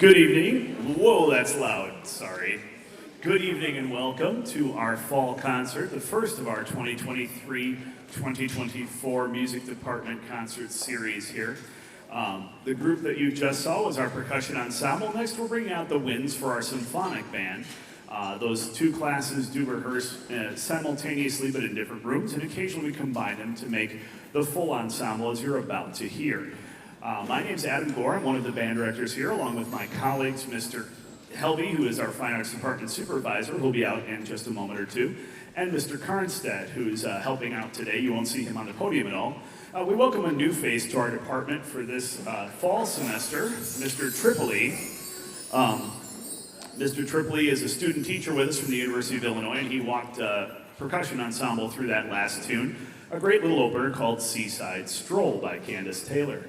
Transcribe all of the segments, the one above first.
Good evening. Whoa, that's loud. Sorry. Good evening and welcome to our fall concert, the first of our 2023-2024 Music Department Concert Series here. The group that you just saw was our percussion ensemble. Next, we're bringing out the winds for our symphonic band. Those two classes do rehearse simultaneously but in different rooms, and occasionally we combine them to make the full ensemble as you're about to hear. My name's Adam Gore. I'm one of the band directors here, along with my colleagues, Mr. Helby, who is our Fine Arts Department Supervisor, who'll be out in just a moment or two, and Mr. Karnstedt, who's helping out today. You won't see him on the podium at all. We welcome a new face to our department for this fall semester, Mr. Tripoli. Mr. Tripoli is a student teacher with us from the University of Illinois, and he walked percussion ensemble through that last tune, a great little opener called Seaside Stroll by Candace Taylor.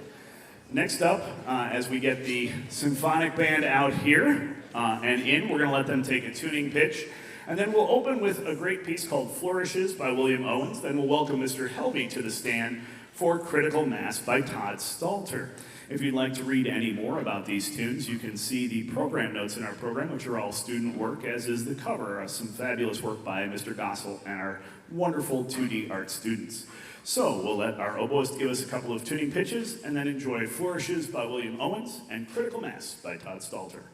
Next up, as we get the symphonic band out here and in, we're going to let them take a tuning pitch. And then we'll open with a great piece called Flourishes by William Owens. Then we'll welcome Mr. Helby to the stand for Critical Mass by Todd Stalter. If you'd like to read any more about these tunes, you can see the program notes in our program, which are all student work, as is the cover, some fabulous work by Mr. Gossel and our wonderful 2D art students. So we'll let our oboist give us a couple of tuning pitches, and then enjoy Flourishes by William Owens and Critical Mass by Todd Stalter.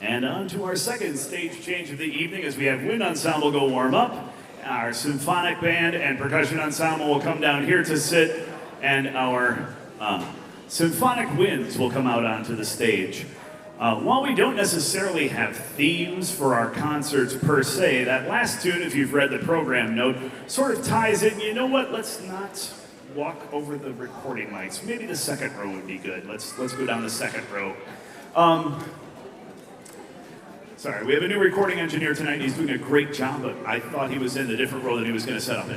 And on to our second stage change of the evening as we have wind ensemble go warm up. Our symphonic band and percussion ensemble will come down here to sit, and our symphonic winds will come out onto the stage. While we don't necessarily have themes for our concerts per se, that last tune, if you've read the program note, sort of ties in. You know what? Let's not walk over the recording mics. Maybe the second row would be good. Let's go down the second row. Sorry, we have a new recording engineer tonight, and he's doing a great job, but I thought he was in a different role than he was going to set up in.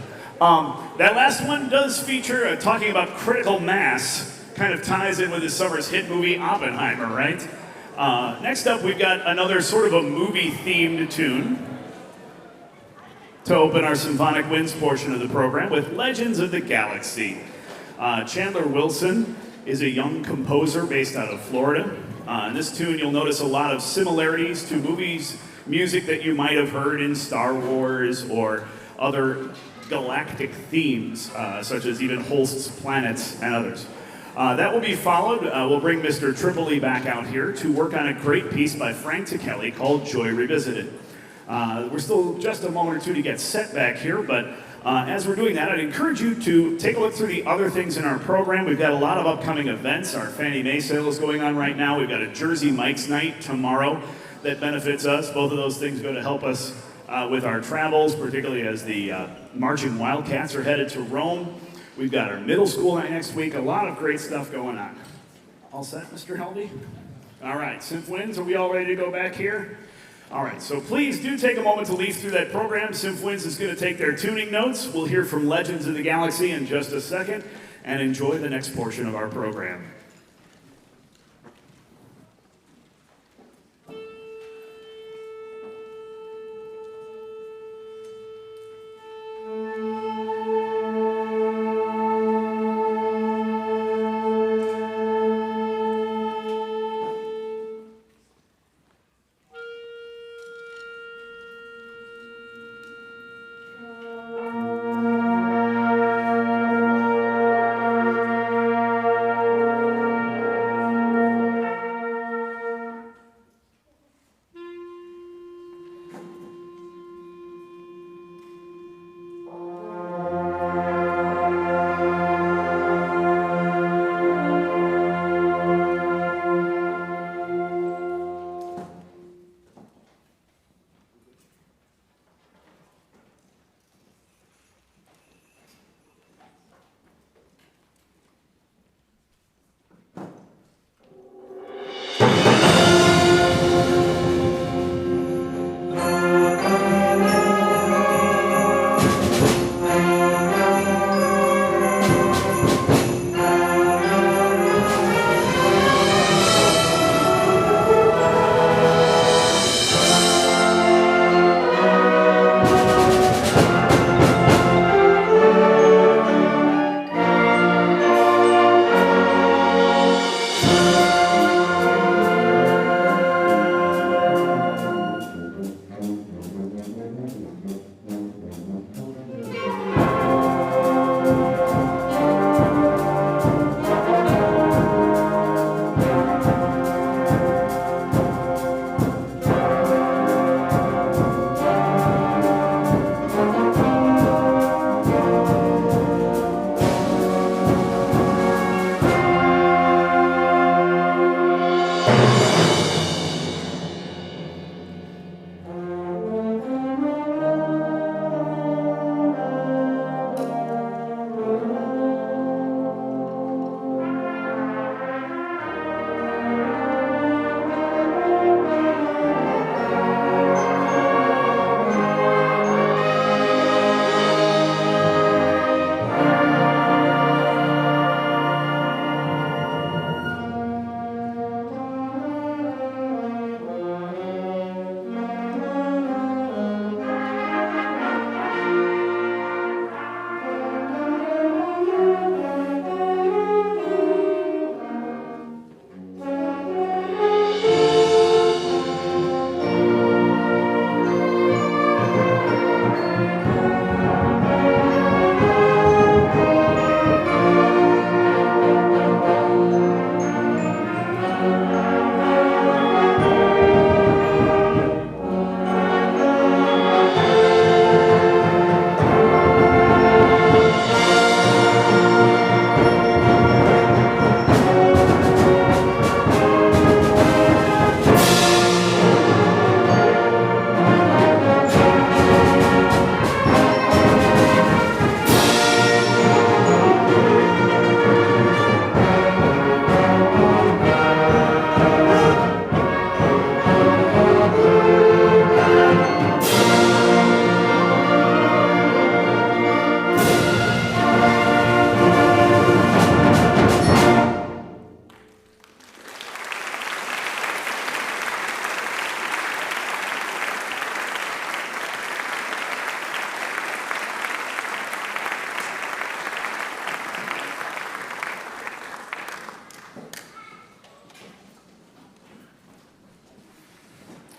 That last one does feature talking about critical mass, kind of ties in with this summer's hit movie Oppenheimer, right? Next up, we've got another sort of a movie-themed tune to open our Symphonic Winds portion of the program with Legends of the Galaxy. Chandler Wilson is a young composer based out of Florida. In this tune, you'll notice a lot of similarities to movies, music that you might have heard in Star Wars or other galactic themes, such as even Holst's Planets and others. That will be followed. We'll bring Mr. Tripoli back out here to work on a great piece by Frank Ticelli called Joy Revisited. We're still just a moment or two to get set back here, but as we're doing that, I'd encourage you to take a look through the other things in our program. We've got a lot of upcoming events. Our Fannie Mae sale is going on right now. We've got a Jersey Mike's Night tomorrow that benefits us. Both of those things go to help us with our travels, particularly as the marching Wildcats are headed to Rome. We've got our middle school night next week. A lot of great stuff going on. All set, Mr. Helvey? All right, Synth Winds, are we all ready to go back here? All right, so please do take a moment to leaf through that program. Synth Winds is going to take their tuning notes. We'll hear from Legends of the Galaxy in just a second, and enjoy the next portion of our program.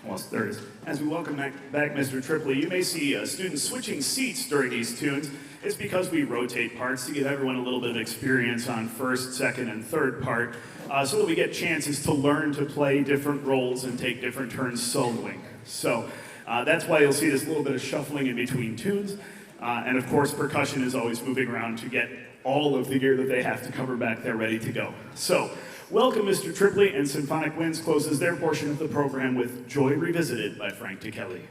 Almost there it is. As we welcome back Mr. Tripoli, you may see students switching seats during these tunes. It's because we rotate parts to give everyone a little bit of experience on first, second, and third part, so that we get chances to learn to play different roles and take different turns soloing. So that's why you'll see this little bit of shuffling in between tunes. And of course, percussion is always moving around to get all of the gear that they have to cover back there ready to go. So, welcome Mr. Tripoli, and Symphonic Winds closes their portion of the program with Joy Revisited by Frank DeKelly.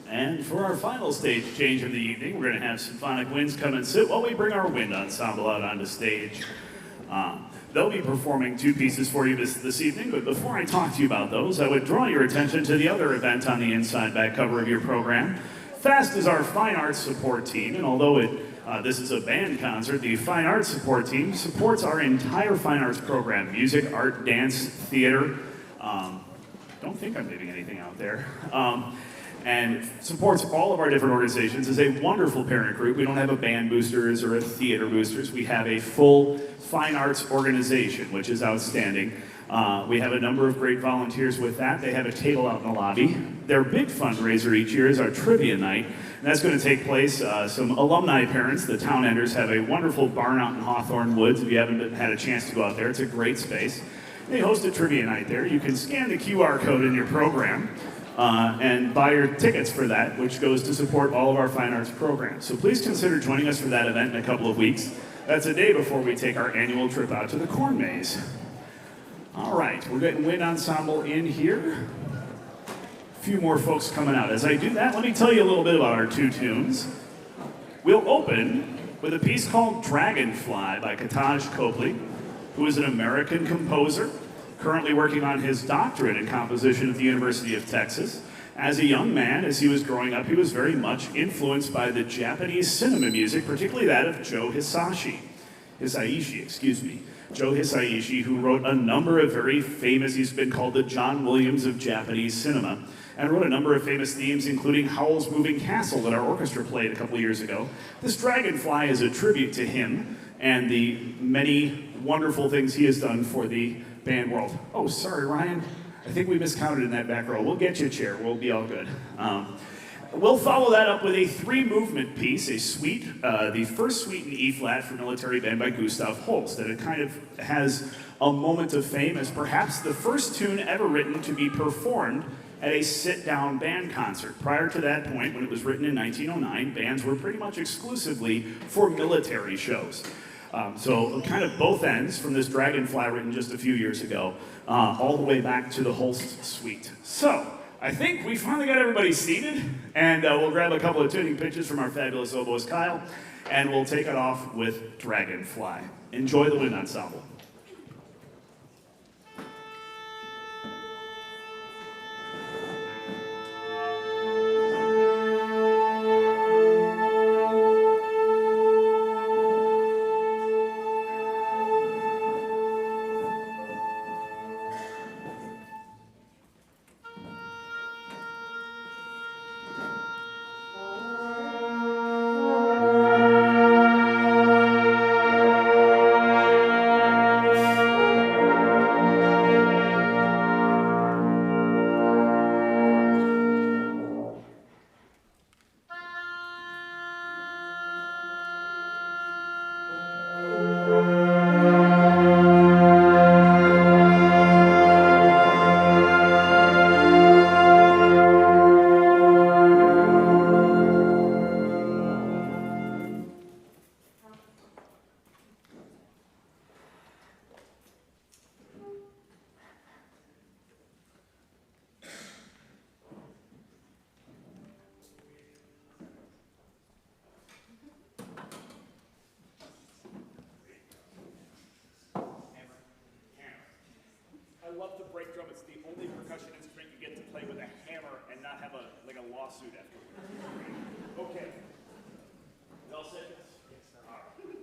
And for our final stage change of the evening, we're going to have Symphonic Winds come and sit while we bring our wind ensemble out onto stage. They'll be performing 2 pieces for you this evening, but before I talk to you about those, I would draw your attention to the other event on the inside back cover of your program. FAST is our fine arts support team, and although this is a band concert, the fine arts support team supports our entire fine arts program: music, art, dance, theater. Don't think I'm leaving anything out there. And supports all of our different organizations. Is a wonderful parent group. We don't have a band boosters or a theater boosters. We have a full fine arts organization, which is outstanding. We have a number of great volunteers with that. They have a table out in the lobby. Their big fundraiser each year is our trivia night, and that's going to take place. Some alumni parents, the Town Enders, have a wonderful barn out in Hawthorne Woods. If you haven't had a chance to go out there, it's a great space. They host a trivia night there. You can scan the QR code in your program and buy your tickets for that, which goes to support all of our fine arts programs. So please consider joining us for that event in a couple of weeks. That's a day before we take our annual trip out to the corn maze. All right, we're getting wind ensemble in here. A few more folks coming out. As I do that, let me tell you a little bit about our 2 tunes. We'll open with a piece called Dragonfly by Kataj Copley, who is an American composer, currently working on his doctorate in composition at the University of Texas. As a young man, as he was growing up, he was very much influenced by the Japanese cinema music, particularly that of Joe Hisaishi, Joe Hisaishi, who wrote a number of very famous, he's been called the John Williams of Japanese cinema, and wrote a number of famous themes, including Howl's Moving Castle that our orchestra played a couple years ago. This Dragonfly is a tribute to him and the many wonderful things he has done for the band world. Oh, sorry, Ryan. I think we miscounted in that back row. We'll get you a chair. We'll be all good. We'll follow that up with a 3-movement piece, a suite, the first suite in E-flat for military band by Gustav Holst. And it kind of has a moment of fame as perhaps the first tune ever written to be performed at a sit-down band concert. Prior to that point, when it was written in 1909, bands were pretty much exclusively for military shows. So kind of both ends from this Dragonfly written just a few years ago, all the way back to the Holst suite. So I think we finally got everybody seated, and we'll grab a couple of tuning pitches from our fabulous oboist Kyle, and we'll take it off with Dragonfly. Enjoy the wind ensemble. I love the break drum. It's the only percussion instrument you get to play with a hammer and not have a lawsuit afterwards. Okay. Y'all set this? Yes, sir. All right. Do it.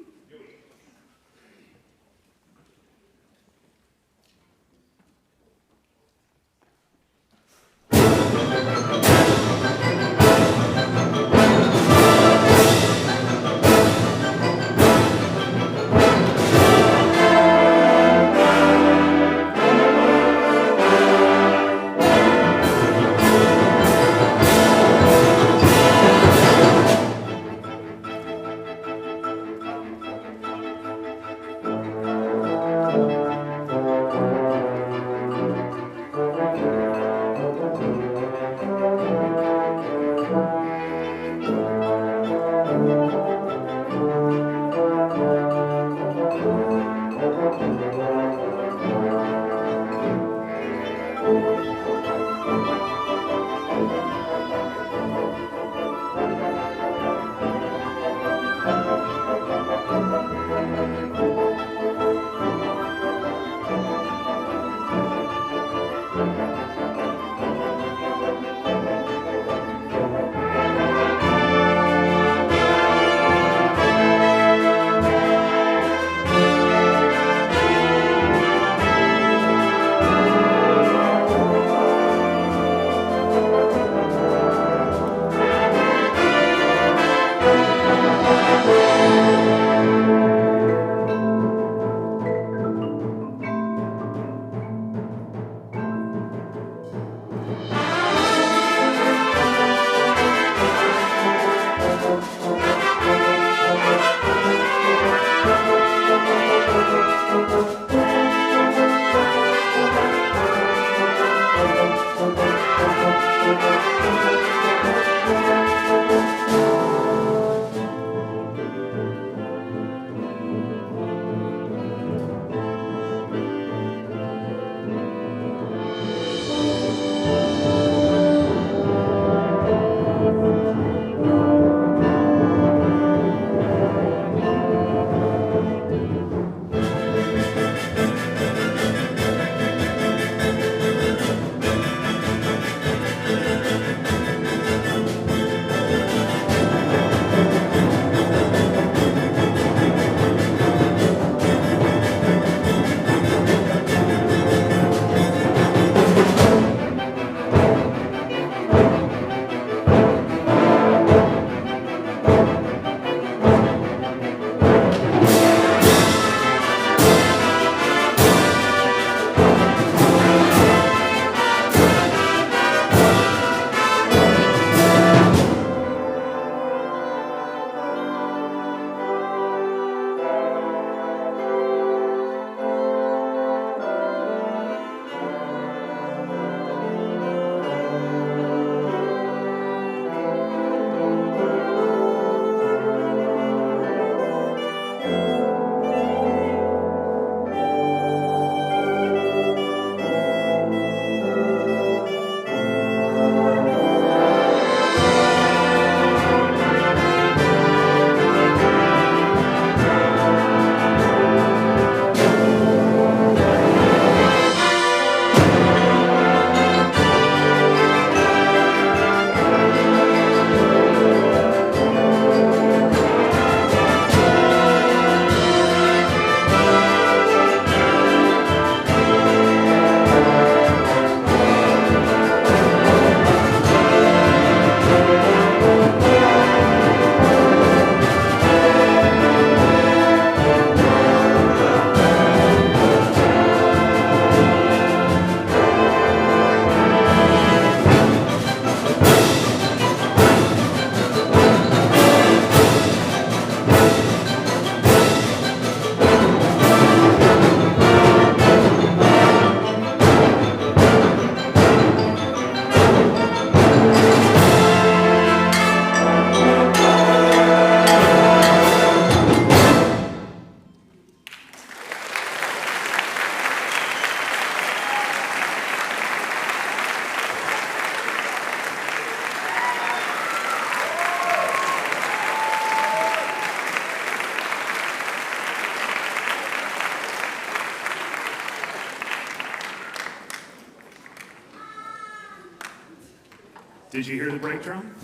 Did you hear the brake drum?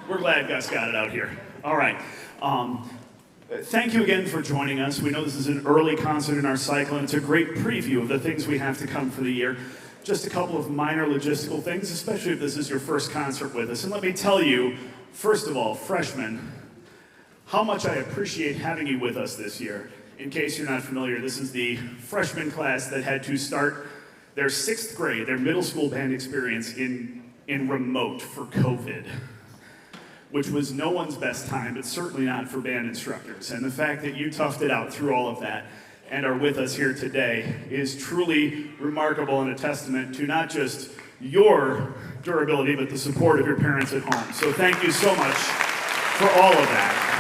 We're glad Gus got it out here. All right. Thank you again for joining us. We know this is an early concert in our cycle, and it's a great preview of the things we have to come for the year. Just a couple of minor logistical things, especially if this is your first concert with us. And let me tell you, first of all, freshmen, how much I appreciate having you with us this year. In case you're not familiar, this is the freshman class that had to start their 6th grade, their middle school band experience in remote for COVID, which was no one's best time, but certainly not for band instructors. And the fact that you toughed it out through all of that and are with us here today is truly remarkable and a testament to not just your durability, but the support of your parents at home. So thank you so much for all of that.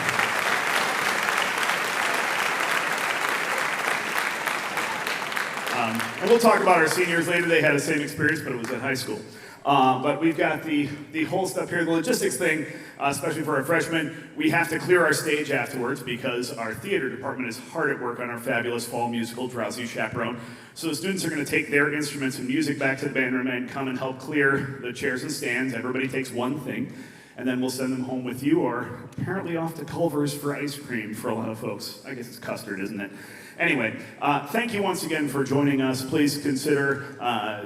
And we'll talk about our seniors later. They had the same experience, but it was at high school. But we've got the whole stuff here, the logistics thing, especially for our freshmen. We have to clear our stage afterwards because our theater department is hard at work on our fabulous fall musical, Drowsy Chaperone. So the students are going to take their instruments and music back to the band room and come and help clear the chairs and stands. Everybody takes one thing, and then we'll send them home with you, or apparently off to Culver's for ice cream for a lot of folks. I guess it's custard, isn't it? Anyway, thank you once again for joining us. Please consider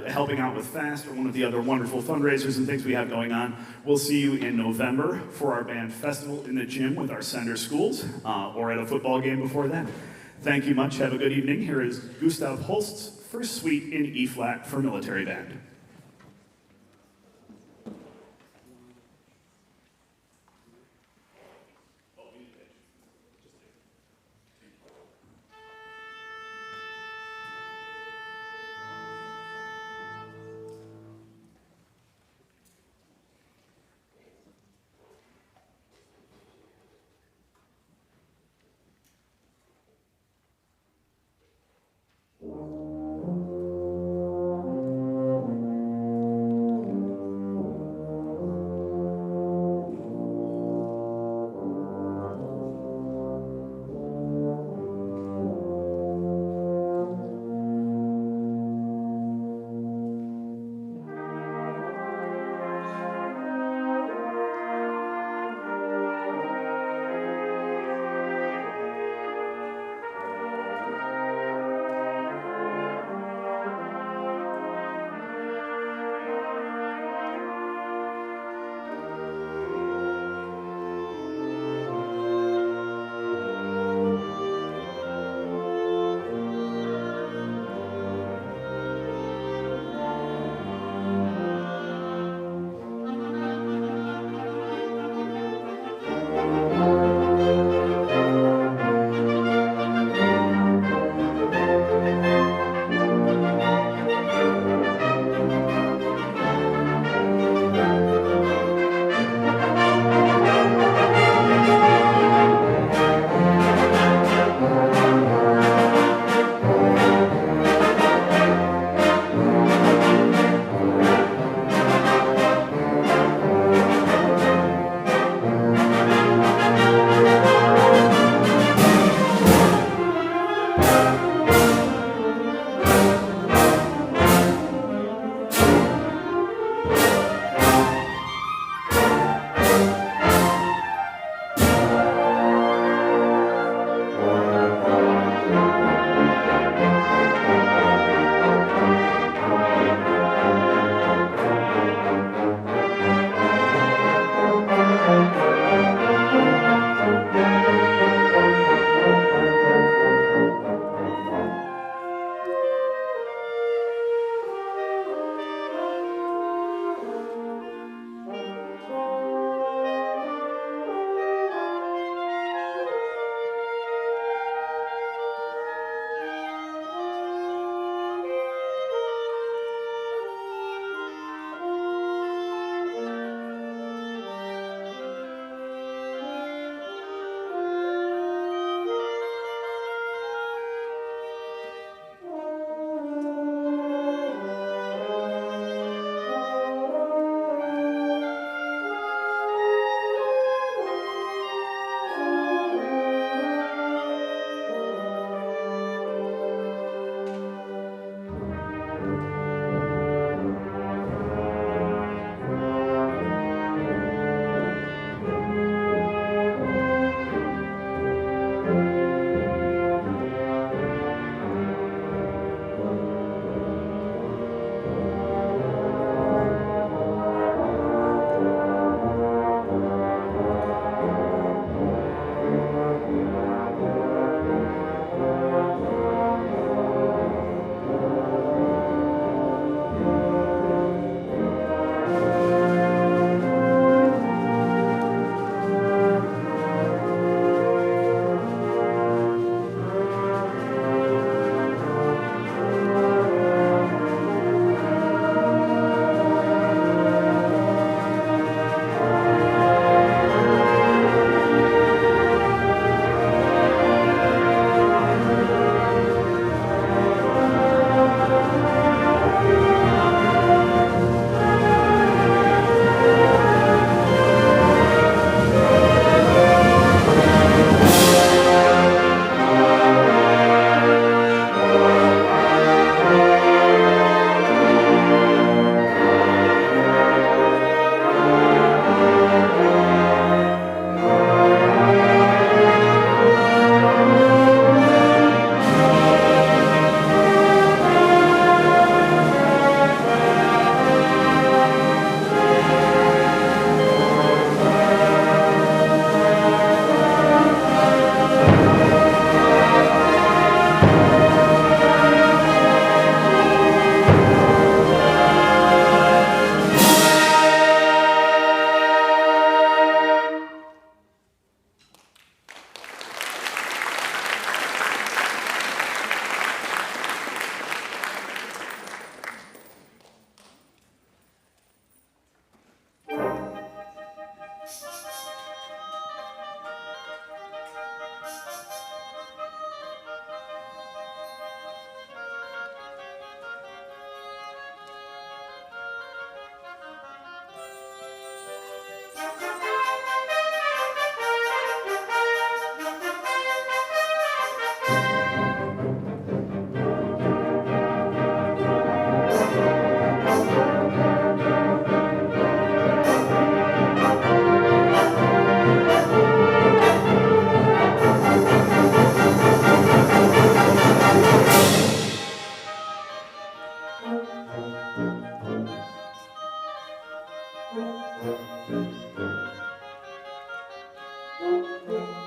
helping out with FAST or one of the other wonderful fundraisers and things we have going on. We'll see you in November for our band festival in the gym with our sender schools, or at a football game before then. Thank you much. Have a good evening. Here is Gustav Holst's first suite in E-flat for military band. Thank you.